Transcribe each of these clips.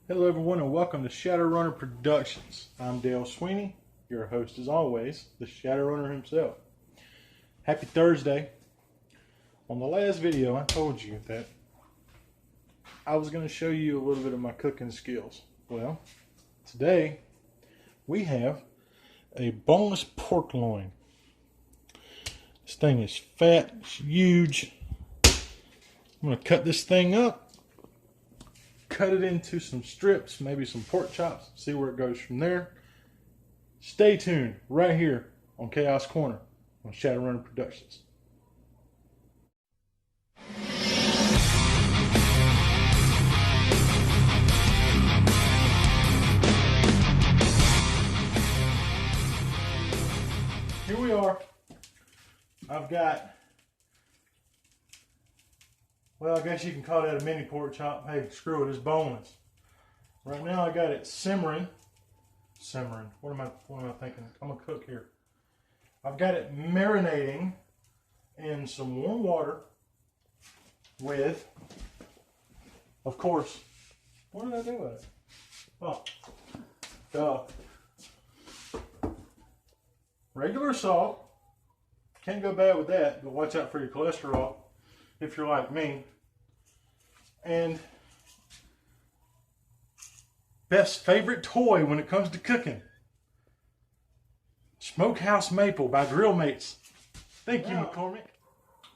Hello everyone and welcome to Shadowrunner Productions. I'm Dale Sweeney, your host as always, the Shadowrunner himself. Happy Thursday. On the last video I told you that I was going to show you a little bit of my cooking skills. Well, today we have a boneless pork loin. This thing is fat, it's huge. I'm going to cut this thing up. Cut it into some strips, maybe some pork chops, see where it goes from there. Stay tuned right here on Chaos Corner on Shadowrunner Productions. Here we are. I've got, well, I guess you can call that a mini pork chop. Hey, screw it, it's boneless. Right now I got it simmering. What am I thinking? I'm gonna cook here. I've got it marinating in some warm water with, of course, what did I do with it? Oh, regular salt. Can't go bad with that, but watch out for your cholesterol if you're like me. And Beth's favorite toy when it comes to cooking, Smokehouse Maple by Grill Mates. Thank you, McCormick.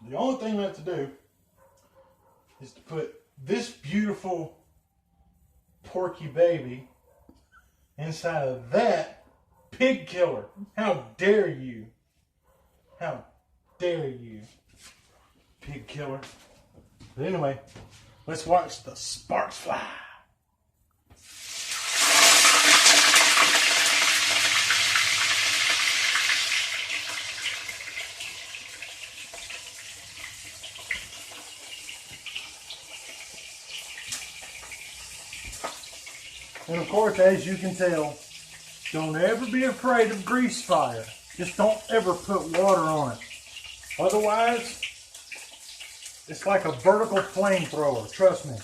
The only thing left to do is to put this beautiful porky baby inside of that pig killer. How dare you? How dare you, pig killer? But anyway, let's watch the sparks fly. And of course, as you can tell, don't ever be afraid of grease fire. Just don't ever put water on it. Otherwise, it's like a vertical flamethrower. Trust me.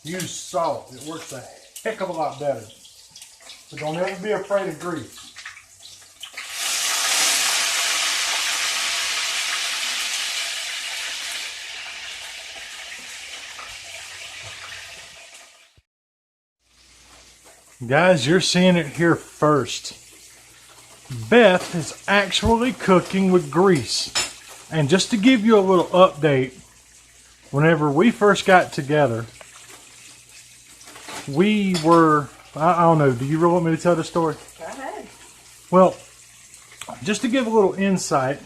Use salt. It works a heck of a lot better. But don't ever be afraid of grease. Guys, you're seeing it here first. Beth is actually cooking with grease. And just to give you a little update, whenever we first got together, we were, I don't know, do you really want me to tell the story? Go ahead. Well, just to give a little insight,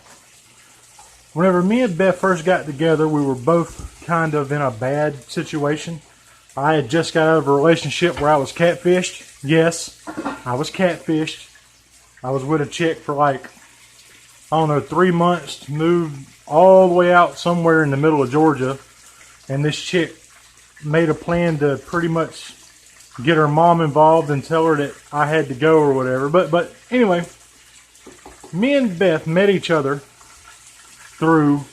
whenever me and Beth first got together, we were both kind of in a bad situation. I had just got out of a relationship where I was catfished. Yes, I was catfished. I was with a chick for like, I don't know, 3 months, moved all the way out somewhere in the middle of Georgia. And this chick made a plan to pretty much get her mom involved and tell her that I had to go or whatever. But anyway, me and Beth met each other through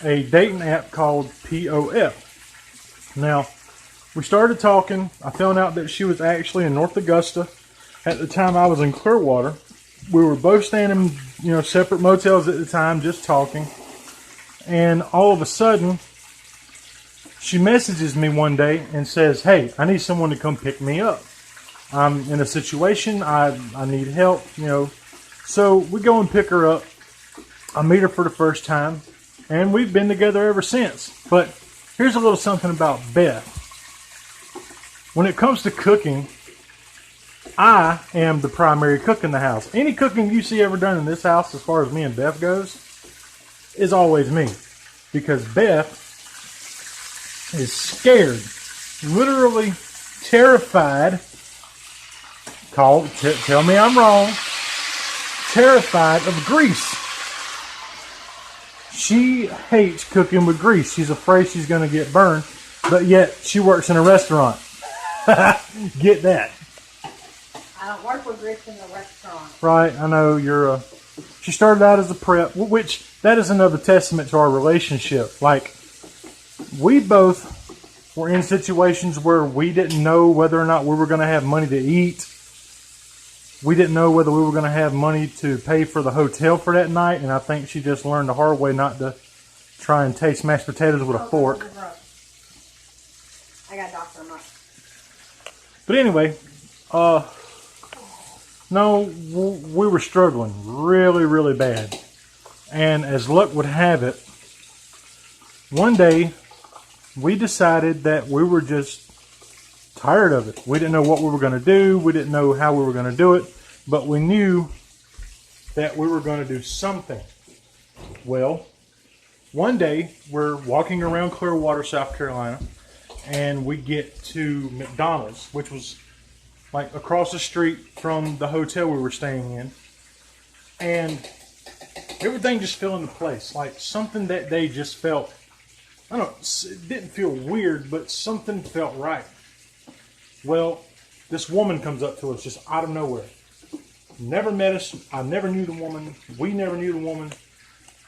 a dating app called POF. Now, we started talking. I found out that she was actually in North Augusta. At the time, I was in Clearwater. We were both staying in, separate motels at the time, just talking. And all of a sudden, she messages me one day and says, "Hey, I need someone to come pick me up. I'm in a situation. I need help, So we go and pick her up. I meet her for the first time. And we've been together ever since. But here's a little something about Beth. When it comes to cooking, I am the primary cook in the house. Any cooking you see ever done in this house, as far as me and Beth goes, is always me. Because Beth is scared, literally terrified, tell me I'm wrong, terrified of grease. She hates cooking with grease. She's afraid she's going to get burned, but yet she works in a restaurant. Get that. I don't work with grease in the restaurant. Right, I know she started out as a prep, which that is another testament to our relationship. Like, we both were in situations where we didn't know whether or not we were going to have money to eat. We didn't know whether we were going to have money to pay for the hotel for that night, and I think she just learned the hard way not to try and taste mashed potatoes with a fork. I got Dr. Muck. But anyway, no, we were struggling really, really bad. And as luck would have it, one day we decided that we were just tired of it. We didn't know what we were going to do. We didn't know how we were going to do it. But we knew that we were going to do something. Well, one day we're walking around Clearwater, South Carolina, and we get to McDonald's, which was like across the street from the hotel we were staying in. And everything just fell into place. Like something that day just felt, I don't know, it didn't feel weird, but something felt right. Well, this woman comes up to us just out of nowhere. Never met us. I never knew the woman. We never knew the woman.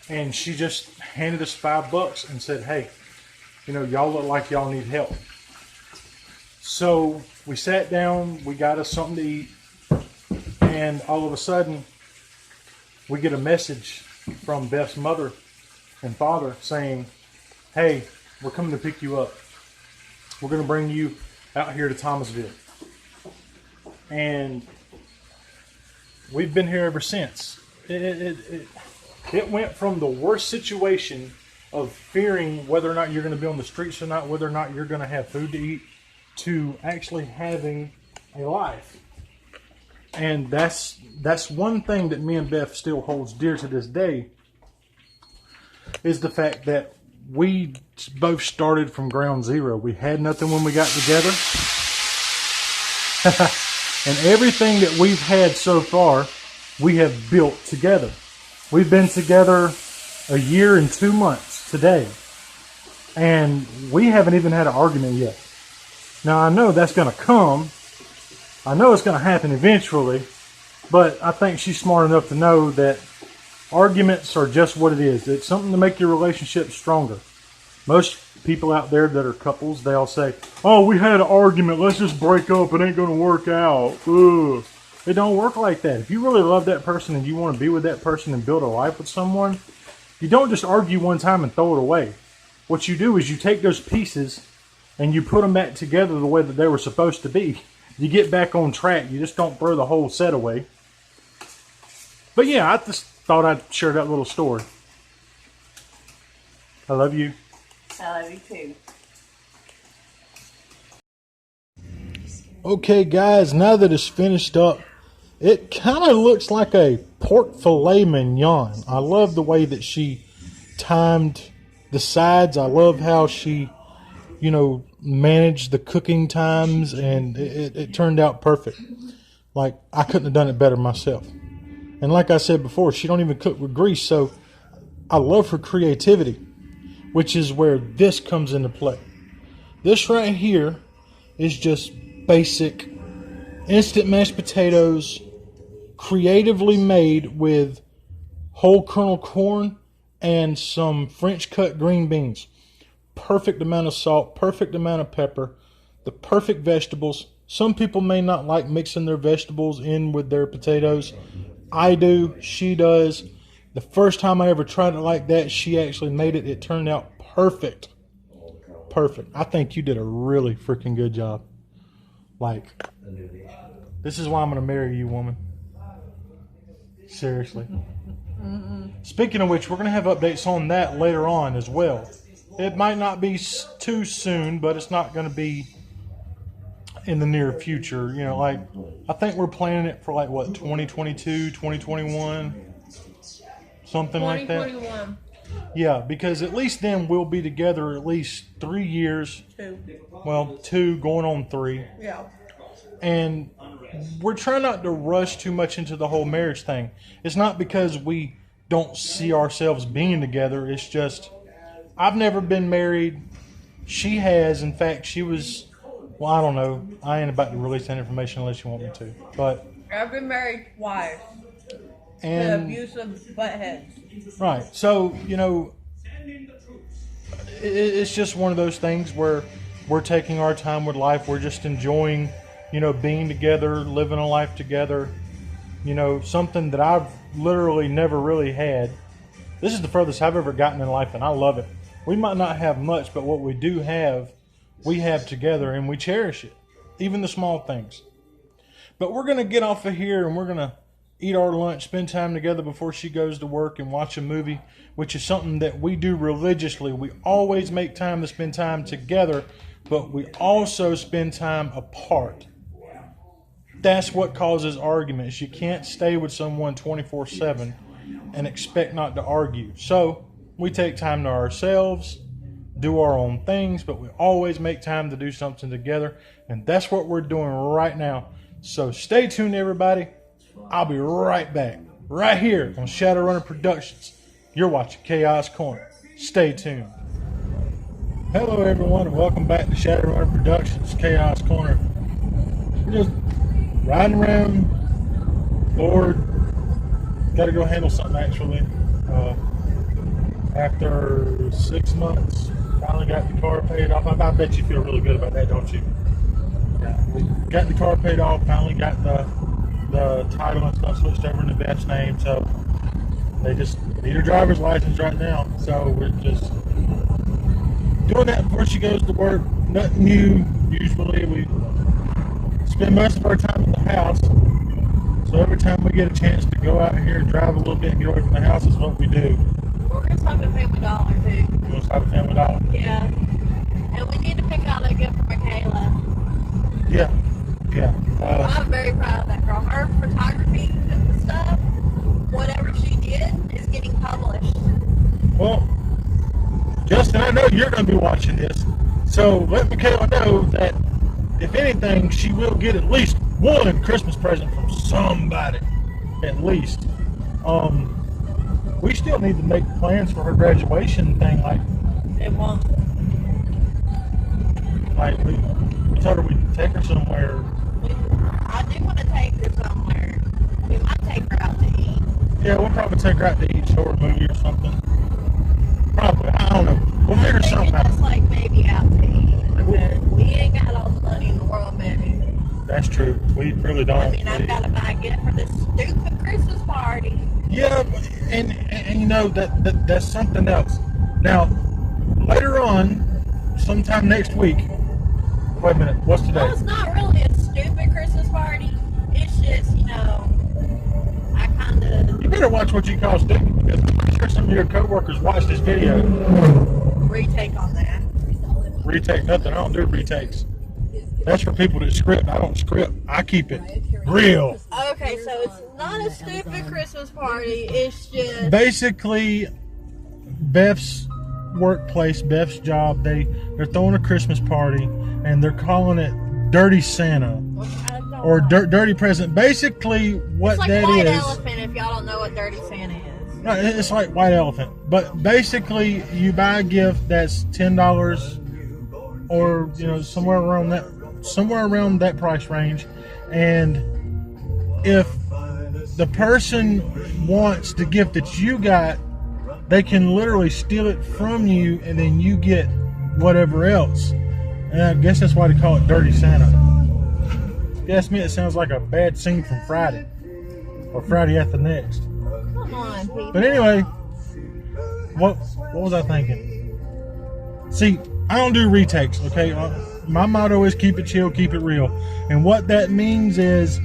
And she just handed us $5 and said, hey, you know, y'all look like y'all need help. So we sat down, we got us something to eat, and all of a sudden, we get a message from Beth's mother and father saying, hey, we're coming to pick you up. We're going to bring you out here to Thomasville. And we've been here ever since. It went from the worst situation of fearing whether or not you're going to be on the streets or not, whether or not you're going to have food to eat, to actually having a life. And that's one thing that me and Beth still holds dear to this day, is the fact that we both started from ground zero. We had nothing when we got together. And everything that we've had so far, we have built together. We've been together a year and 2 months today. And we haven't even had an argument yet. Now, I know that's going to come. I know it's going to happen eventually. But I think she's smart enough to know that arguments are just what it is. It's something to make your relationship stronger. Most people out there that are couples, they all say, oh, we had an argument. Let's just break up. It ain't going to work out. Ugh. It don't work like that. If you really love that person and you want to be with that person and build a life with someone, you don't just argue one time and throw it away. What you do is you take those pieces and you put them back together the way that they were supposed to be. You get back on track. You just don't throw the whole set away. But yeah, I just thought I'd share that little story. I love you. I love you too. Okay, guys, now that it's finished up, it kind of looks like a pork filet mignon. I love the way that she timed the sides. I love how she, managed the cooking times, and it turned out perfect. Like, I couldn't have done it better myself. And like I said before, she don't even cook with grease, so I love her creativity, which is where this comes into play. This right here is just basic instant mashed potatoes, creatively made with whole kernel corn and some French cut green beans. Perfect amount of salt, perfect amount of pepper, the perfect vegetables. Some people may not like mixing their vegetables in with their potatoes. I do, she does. The first time I ever tried it like that, she actually made it. It turned out perfect. Perfect. I think you did a really freaking good job. Like, this is why I'm going to marry you, woman. Seriously. Speaking of which, we're going to have updates on that later on as well. It might not be too soon, but it's not going to be in the near future. I think we're planning it for 2022, 2021, something like that. 2021. Yeah, because at least then we'll be together at least 3 years. 2. Well, 2 going on 3. Yeah. And we're trying not to rush too much into the whole marriage thing. It's not because we don't see ourselves being together. It's just, I've never been married. She has. In fact, she was, well, I don't know. I ain't about to release that information unless you want me to. But I've been married twice. And to abusive butt heads. Right. So, it's just one of those things where we're taking our time with life. We're just enjoying, being together, living a life together. Something that I've literally never really had. This is the furthest I've ever gotten in life, and I love it. We might not have much, but what we do have, we have together, and we cherish it. Even the small things. But we're going to get off of here, and we're going to eat our lunch, spend time together before she goes to work, and watch a movie, which is something that we do religiously. We always make time to spend time together, but we also spend time apart. That's what causes arguments. You can't stay with someone 24/7 and expect not to argue. So we take time to ourselves, do our own things, but we always make time to do something together, and that's what we're doing right now. So stay tuned, everybody. I'll be right back, right here on Shadowrunner Productions. You're watching Chaos Corner. Stay tuned. Hello, everyone, and welcome back to Shadowrunner Productions, Chaos Corner. We're just riding around. Lord, got to go handle something, actually. After 6 months, finally got the car paid off. I bet you feel really good about that, don't you? Yeah, we got the car paid off, finally got the title and stuff switched over into Beth's name, so they just need her driver's license right now. So we're just doing that before she goes to work. Nothing new. Usually we spend most of our time at the house, so every time we get a chance to go out here and drive a little bit and get away from the house is what we do. We're going to stop at Family Dollar, too. You want to stop at Family Dollar? Yeah. And we need to pick out a gift for Michaela. Yeah. I'm very proud of that girl. Her photography and stuff, whatever she did, is getting published. Well, Justin, I know you're going to be watching this, so let Michaela know that if anything, she will get at least one Christmas present from somebody, at least. We still need to make plans for her graduation thing. It won't. We told her we'd take her somewhere. I do want to take her somewhere. We might take her out to eat. Yeah, we'll probably take her out to eat, show her a movie or something. Probably. I don't know. We'll figure something out. Just like maybe out to eat. But we ain't got all the money in the world, baby. That's true. We really don't. I mean, I've got to buy a gift for this stupid Christmas party. Yeah, and that's something else. Now, later on, sometime next week. Wait a minute. What's today? Well, it's not really a stupid Christmas party. It's just, I kind of... You better watch what you call stupid, because I'm pretty sure some of your coworkers watch this video. Retake on that. Retake nothing. I don't do retakes. That's for people that script. I don't script. I keep it real. Okay, so it's not a stupid Christmas party. It's just... Basically, Beth's workplace, Beth's job, they're throwing a Christmas party, and they're calling it Dirty Santa. Or Dirty Present. Basically, what it's like that White is... Elephant, if y'all don't know what Dirty Santa is. No, it's like White Elephant. But basically, you buy a gift that's $10 or, somewhere around that price range, and if the person wants the gift that you got, they can literally steal it from you, and then you get whatever else. And I guess that's why they call it Dirty Santa. If you ask me, it sounds like a bad scene from Friday, or Friday After Next. Come on, people. But anyway, what was I thinking? See, I don't do retakes, okay? My motto is keep it chill, keep it real. And what that means is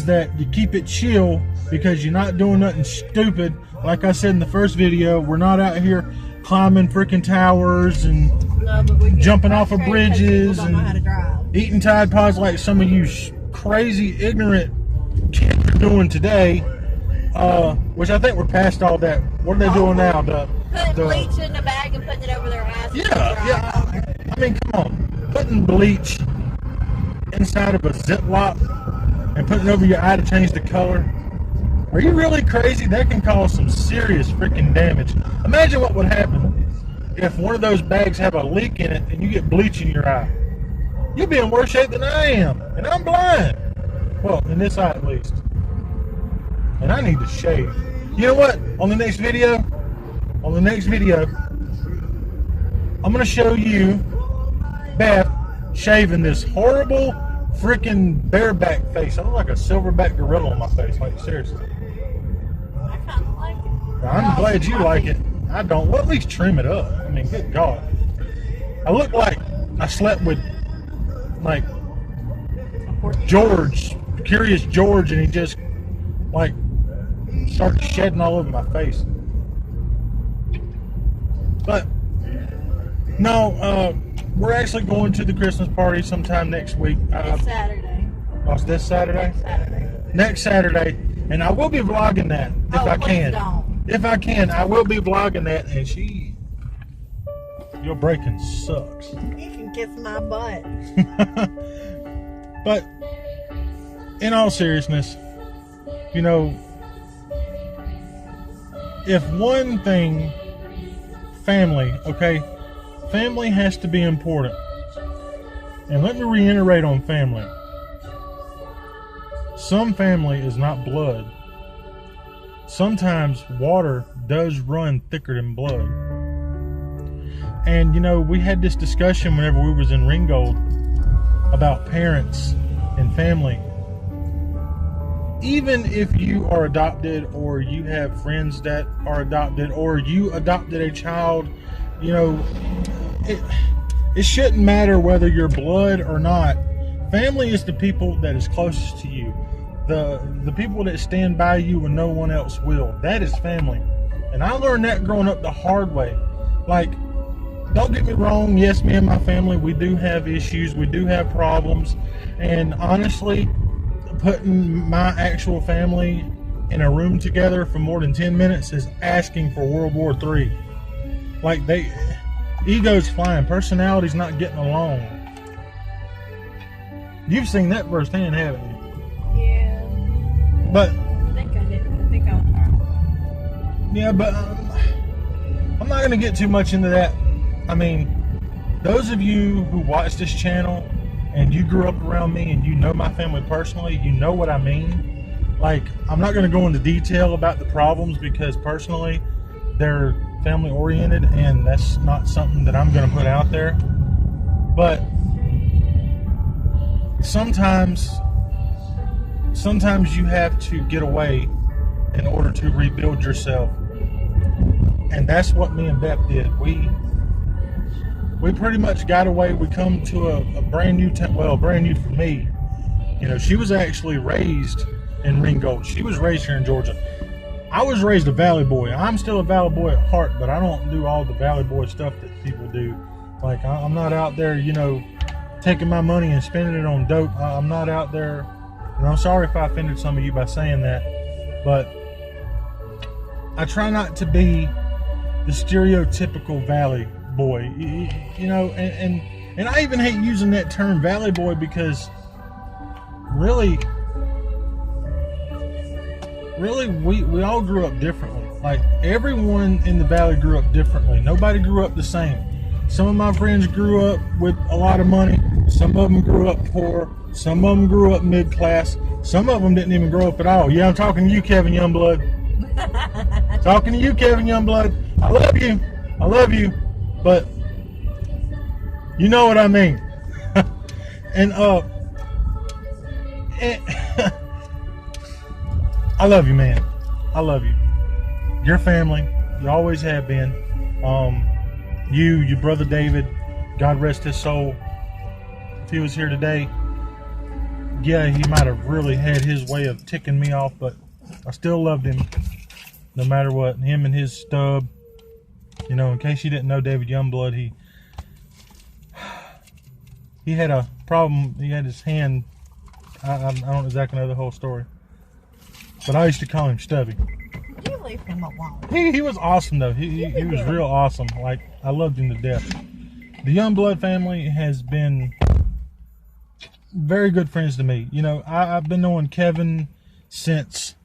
that you keep it chill because you're not doing nothing stupid. Like I said in the first video, we're not out here climbing freaking towers and jumping off of bridges and eating Tide Pods like some of you crazy, ignorant kids are doing today. Which I think we're past all that. What are they doing now? Putting bleach in the bag and putting it over their eyes. Yeah. I mean, come on. Putting bleach inside of a Ziploc and putting it over your eye to change the color. Are you really crazy? That can cause some serious freaking damage. Imagine what would happen if one of those bags have a leak in it and you get bleach in your eye. You'll be in worse shape than I am. And I'm blind. Well, in this eye at least. And I need to shave. You know what? On the next video, I'm going to show you Beth shaving this horrible freaking bareback face. I look like a silverback gorilla on my face. Like, seriously. I kind of like it. I'm glad you like it. I don't. Well, at least trim it up. I mean, good God. I look like I slept with, like, George, Curious George, and he just, like, started shedding all over my face. But, no, we're actually going to the Christmas party sometime next week. This Saturday. Oh, it's this Saturday? Next Saturday. Next Saturday. And I will be vlogging that if I can. Don't. If I can, I will be vlogging that. And your breaking sucks. You can kiss my butt. But, in all seriousness, you know, if one thing, family, okay? Family has to be important. And let me reiterate on family. Some family is not blood. Sometimes water does run thicker than blood. And, you know, we had this discussion whenever we was in Ringgold about parents and family. Even if you are adopted, or you have friends that are adopted, or you adopted a child, you know, it shouldn't matter whether you're blood or not. Family is the people that is closest to you. The people that stand by you when no one else will. That is family. And I learned that growing up the hard way. Like, don't get me wrong, yes, me and my family, we do have issues, we do have problems. And honestly, putting my actual family in a room together for more than 10 minutes is asking for World War III. Like, ego's flying, personality's not getting along. You've seen that firsthand, haven't you? Yeah. But I think I did. I think I was wrong. yeah, but I'm not going to get too much into that. I mean, those of you who watch this channel and you grew up around me and you know my family personally, you know what I mean. Like, I'm not going to go into detail about the problems because personally they're family oriented and that's not something that I'm going to put out there. But sometimes you have to get away in order to rebuild yourself. And that's what me and Beth did. We pretty much got away. We come to a brand new well, brand new for me. You know, she was actually raised in Ringgold. She was raised here in Georgia. I was raised a Valley boy. I'm still a Valley boy at heart, but I don't do all the Valley boy stuff that people do. Like, I'm not out there, you know, taking my money and spending it on dope. I'm not out there, and I'm sorry if I offended some of you by saying that, but I try not to be the stereotypical Valley boy, you know, and I even hate using that term Valley boy because really we all grew up differently. Like, everyone in the Valley grew up differently. Nobody grew up the same. Some of my friends grew up with a lot of money. Some of them grew up poor. Some of them grew up mid-class. Some of them didn't even grow up at all. Yeah, I'm talking to you, Kevin Youngblood. Talking to you, Kevin Youngblood. I love you. I love you. But you know what I mean. And I love you, man. I love you. Your family. You always have been. Your brother David, God rest his soul. If he was here today, yeah, he might have really had his way of ticking me off, but I still loved him no matter what. Him and his stub. You know, in case you didn't know David Youngblood, he had a problem. He had his hand. I don't exactly know the whole story, but I used to call him Stubby. You leave him alone. He was awesome though. He was real awesome. Like, I loved him to death. The Youngblood family has been very good friends to me. You know, I've been knowing Kevin since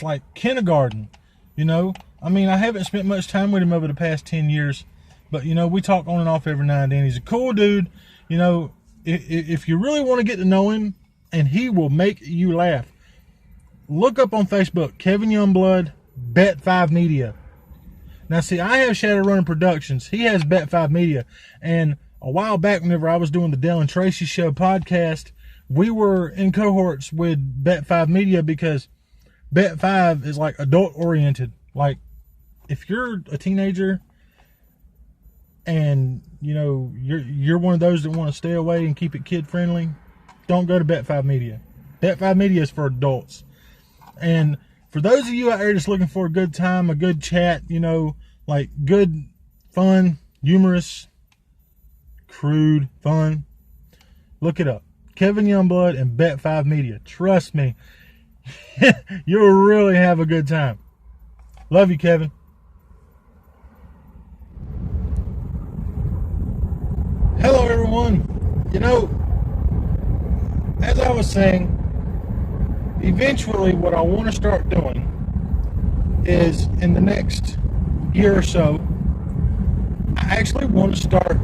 like kindergarten. You know, I mean, I haven't spent much time with him over the past 10 years, but you know, we talk on and off every now and then. He's a cool dude. You know, if you really want to get to know him, and he will make you laugh, look up on Facebook, Kevin Youngblood, Bet5 Media. Now, see, I have Shadowrunner Productions. He has Bet5 Media. And a while back, whenever I was doing the Dale and Tracy Show podcast, we were in cohorts with Bet5 Media because Bet5 is like adult oriented. Like, if you're a teenager and you're one of those that want to stay away and keep it kid friendly, don't go to Bet5 Media. Bet5 Media is for adults. And for those of you out there just looking for a good time, a good chat, like good, fun, humorous, crude fun, look it up. Kevin Youngblood and Bet5 Media. Trust me, you'll really have a good time. Love you, Kevin. Hello, everyone. As I was saying, eventually what I want to start doing is in the next year or so, I actually want to start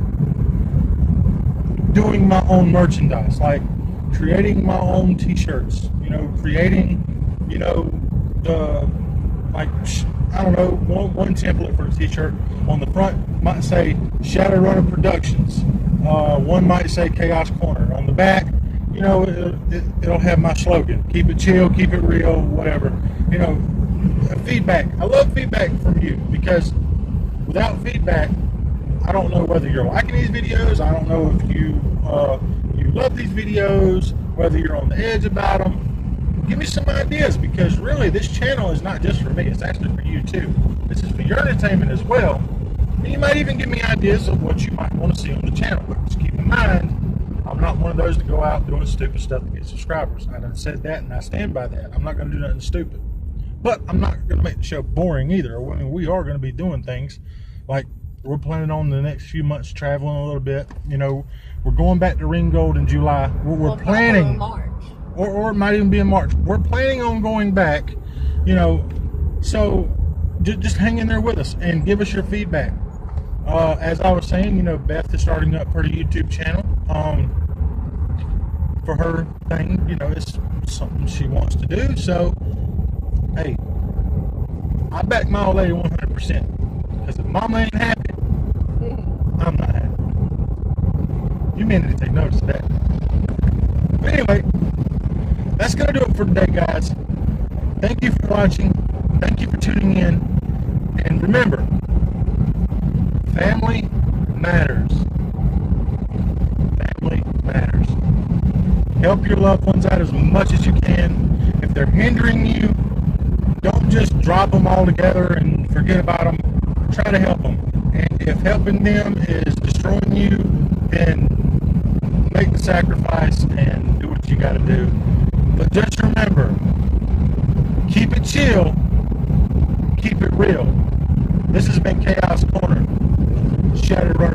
doing my own merchandise, like creating my own t-shirts, creating, one template for a t-shirt. On the front might say Shadowrunner Productions. One might say Chaos Corner. On the back, it'll have my slogan: keep it chill, keep it real, whatever. Feedback. I love feedback from you, because without feedback, I don't know whether you're liking these videos. I don't know if you love these videos, whether you're on the edge about them. Give me some ideas, because really this channel is not just for me, it's actually for you too. This is for your entertainment as well. And you might even give me ideas of what you might want to see on the channel. But just keep in mind, I'm not one of those to go out doing stupid stuff to get subscribers. I done said that, and I stand by that. I'm not going to do nothing stupid. But I'm not going to make the show boring either. I mean, we are going to be doing things like we're planning on the next few months traveling a little bit. We're going back to Ringgold in July. We're planning, March. Or it might even be in March. We're planning on going back, so just hang in there with us and give us your feedback. As I was saying, Beth is starting up her YouTube channel for her thing. It's something she wants to do. So, hey, I back my old lady 100%. Because if Mama ain't happy, I'm not happy. You may need to take notice of that. But anyway, that's going to do it for today, guys. Thank you for watching. Thank you for tuning in. And remember, family matters. Family matters. Help your loved ones out as much as you can. If they're hindering you, don't just drop them all together and forget about them. Try to help them. And if helping them is destroying you, then make the sacrifice and do what you got to do. But just remember, keep it chill, keep it real. This has been Chaos Corner, Shadowrunner